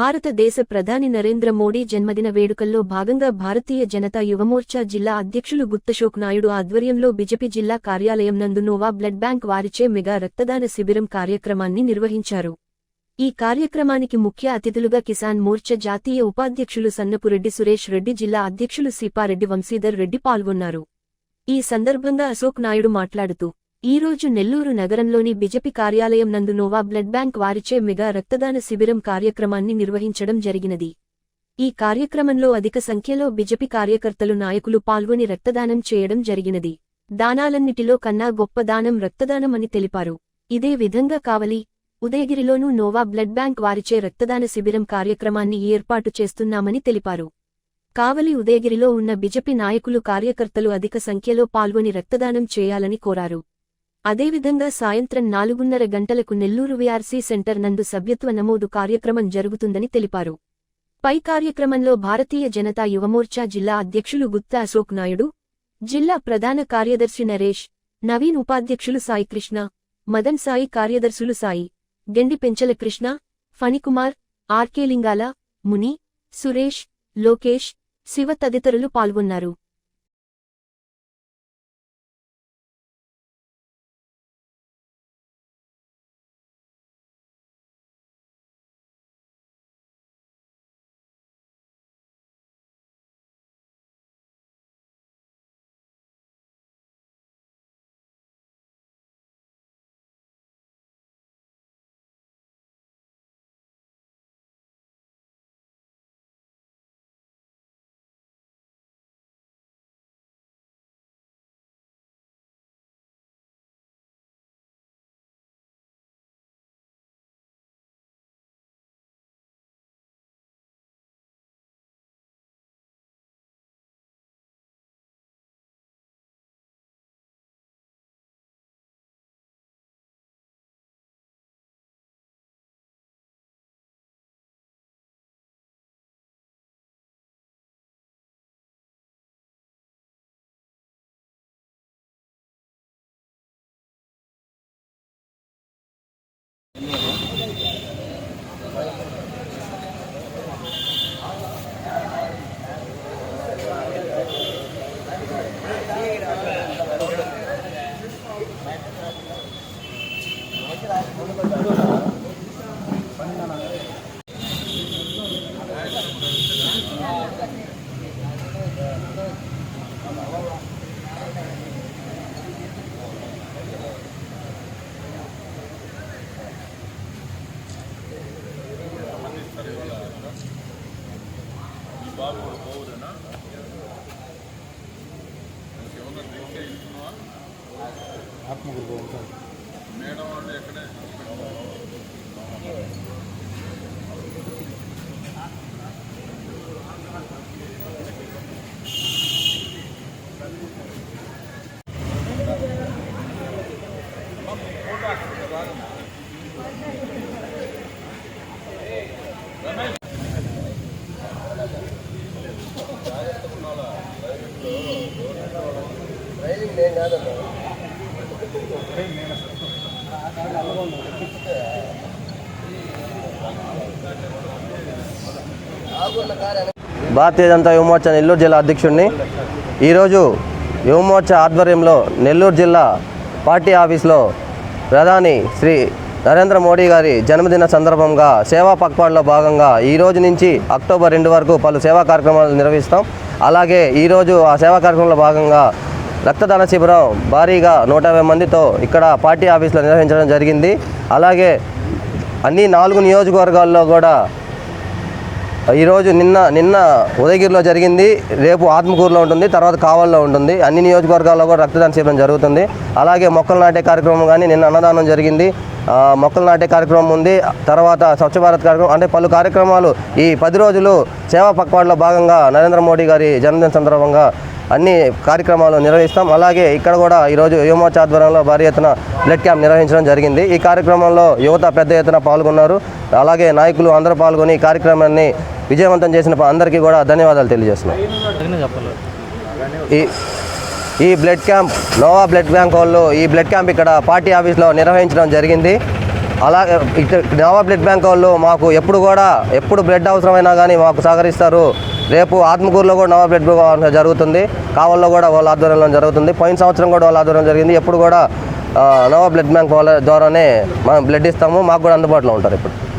భారతదేశ ప్రధాని నరేంద్ర మోడీ జన్మదిన వేడుకల్లో భాగంగా భారతీయ జనతా యువమోర్చా జిల్లా అధ్యక్షులు గుత్తశోక్ నాయుడు ఆధ్వర్యంలో బీజేపీ జిల్లా కార్యాలయం నందు నోవా బ్లడ్ బ్యాంక్ వారిచే మెగా రక్తదాన శిబిరం కార్యక్రమాన్ని నిర్వహించారు. ఈ కార్యక్రమానికి ముఖ్య అతిథులుగా కిసాన్ మోర్చా జాతీయ ఉపాధ్యక్షులు సన్నపురెడ్డి సురేష్ రెడ్డి, జిల్లా అధ్యక్షులు సీపారెడ్డి వంశీధర్ రెడ్డి పాల్గొన్నారు. ఈ సందర్భంగా అశోక్ నాయుడు మాట్లాడుతూ, ఈరోజు నెల్లూరు నగరంలోని బీజేపీ కార్యాలయం నందు నోవా బ్లడ్ బ్యాంక్ వారిచే మెగా రక్తదాన శిబిరం కార్యక్రమాన్ని నిర్వహించడం జరిగినది. ఈ కార్యక్రమంలో అధిక సంఖ్యలో బీజేపీ కార్యకర్తలు, నాయకులు పాల్గొని రక్తదానం చేయడం జరిగినది. దానాలన్నిటిలో కన్నా గొప్ప దానం రక్తదానం అని తెలిపారు. ఇదే విధంగా కావలి, ఉదయగిరిలోనూ నోవా బ్లడ్ బ్యాంక్ వారిచే రక్తదాన శిబిరం కార్యక్రమాన్ని ఏర్పాటు చేస్తున్నామని తెలిపారు. కావలి, ఉదయగిరిలో ఉన్న బీజేపీ నాయకులు, కార్యకర్తలు అధిక సంఖ్యలో పాల్గొని రక్తదానం చేయాలని కోరారు. అదేవిధంగా సాయంత్రం 4:30 గంటలకు నెల్లూరు వీఆర్సీ సెంటర్ నందు సభ్యత్వ నమోదు కార్యక్రమం జరుగుతుందని తెలిపారు. పై కార్యక్రమంలో భారతీయ జనతా యువమోర్చా జిల్లా అధ్యక్షులు గుత్తా అశోక్ నాయుడు, జిల్లా ప్రధాన కార్యదర్శి నరేష్, నవీన్ ఉపాధ్యక్షులు సాయికృష్ణ, మదన్ సాయి కార్యదర్శులు సాయి, గెండి పెంచల కృష్ణ, ఫణికుమార్, ఆర్కే లింగాల, ముని, సురేష్, లోకేష్, శివ తదితరులు పాల్గొన్నారు. మేడం అంటే ఎక్కడే భారతీయ జనతా యువమోర్చా నెల్లూరు జిల్లా అధ్యక్షుడిని. ఈరోజు యువమోర్చా ఆధ్వర్యంలో నెల్లూరు జిల్లా పార్టీ ఆఫీస్లో ప్రధాని శ్రీ నరేంద్ర మోడీ గారి జన్మదిన సందర్భంగా సేవా పక్వాడలో భాగంగా ఈరోజు నుంచి అక్టోబర్ 2 వరకు పలు సేవా కార్యక్రమాలు నిర్వహిస్తాం. అలాగే ఈరోజు ఆ సేవా కార్యక్రమంలో భాగంగా రక్తదాన శిబిరం భారీగా 150 మందితో ఇక్కడ పార్టీ ఆఫీస్లో నిర్వహించడం జరిగింది. అలాగే అన్ని 4 నియోజకవర్గాల్లో కూడా ఈరోజు నిన్న ఉదయగిరిలో జరిగింది, రేపు ఆత్మకూరులో ఉంటుంది, తర్వాత కావల్లో ఉంటుంది. అన్ని నియోజకవర్గాల్లో కూడా రక్తదాన శిబిరం జరుగుతుంది. అలాగే మొక్కలు నాటే కార్యక్రమం కానీ నిన్న అన్నదానం జరిగింది, మొక్కలు నాటే కార్యక్రమం ఉంది, తర్వాత స్వచ్ఛ భారత్ కార్యక్రమం, అంటే పలు కార్యక్రమాలు ఈ 10 రోజులు సేవా పక్వాడలో భాగంగా నరేంద్ర మోడీ గారి జన్మదిన సందర్భంగా అన్ని కార్యక్రమాలు నిర్వహిస్తాం. అలాగే ఇక్కడ కూడా ఈరోజు యువమోర్చా ఆధ్వర్యంలో భారీ ఎత్తున బ్లడ్ క్యాంప్ నిర్వహించడం జరిగింది. ఈ కార్యక్రమంలో యువత పెద్ద ఎత్తున పాల్గొన్నారు. అలాగే నాయకులు అందరూ పాల్గొని ఈ కార్యక్రమాన్ని విజయవంతం చేసిన అందరికీ కూడా ధన్యవాదాలు తెలియజేస్తున్నాం. ఈ blood camp Noah blood bank వాళ్ళు ఈ బ్లడ్ క్యాంప్ ఇక్కడ పార్టీ ఆఫీస్లో నిర్వహించడం జరిగింది. అలాగే ఇటు నోవా బ్లడ్ బ్యాంక్ వాళ్ళు మాకు ఎప్పుడు బ్లడ్ అవసరమైనా కానీ మాకు సహకరిస్తారు. రేపు ఆత్మకూరులో కూడా నోవా బ్లడ్ బ్యాంక్ జరుగుతుంది, కావల్లో కూడా వాళ్ళ ఆధ్వర్యంలో జరుగుతుంది. పోయిన సంవత్సరం కూడా వాళ్ళ ఆధ్వర్యం జరిగింది. ఎప్పుడు కూడా నోవా బ్లడ్ బ్యాంక్ వాళ్ళ ద్వారానే మనం బ్లడ్ ఇస్తాము, మాకు కూడా అందుబాటులో ఉంటారు ఇప్పుడు.